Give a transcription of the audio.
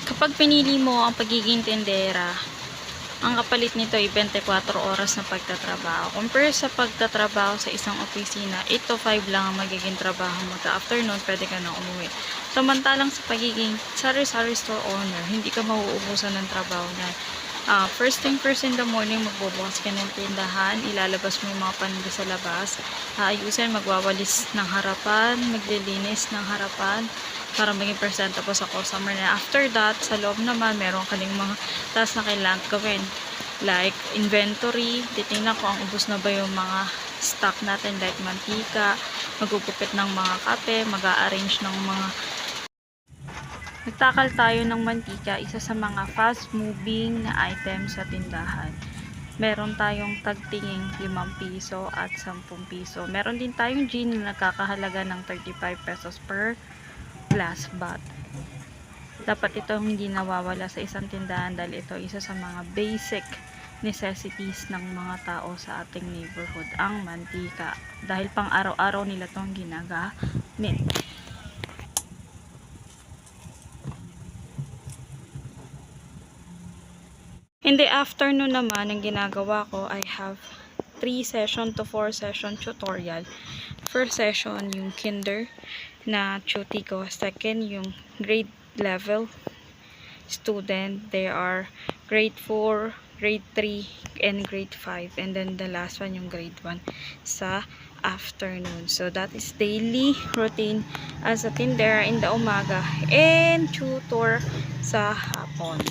Kapag pinili mo ang pagiging tindera, ang kapalit nito ay 24 oras na pagtatrabaho. Compare sa pagtatrabaho sa isang opisina, 8 to 5 lang ang magiging trabaho mo. Afternoon, pwede ka na umuwi. Samantalang sa pagiging sari-sari store owner, hindi ka mauubusan ng trabaho niyan. First thing first in the morning, magbubukas ka ng tindahan, ilalabas mo yung mga paninda sa labas, ayusin, magwawalis ng harapan, maglilinis ng harapan, para maging presentable sa customer na. After that, sa loob naman, meron ka ding mga task na kailangan gawin. Like, inventory, titingnan ko ang ubos na ba yung mga stock natin, like mantika, magugupit ng mga kape, mag-a-arrange ng mga nagtakal tayo ng mantika, isa sa mga fast moving na item sa tindahan. Meron tayong tagtinging 5 piso at 10 piso. Meron din tayong gin na nagkakahalaga ng 35 pesos per glass bottle. Dapat ito hindi nawawala sa isang tindahan dahil ito isa sa mga basic necessities ng mga tao sa ating neighborhood, ang mantika. Dahil pang araw-araw nila itong ginagamit. In the afternoon naman, ang ginagawa ko, I have 3 session to 4 session tutorial. First session, yung kinder na tuty ko. Second, yung grade level student. They are grade 4, grade 3, and grade 5. And then the last one, yung grade 1 sa afternoon. So that is daily routine as a tindera in the umaga and tutor sa hapon.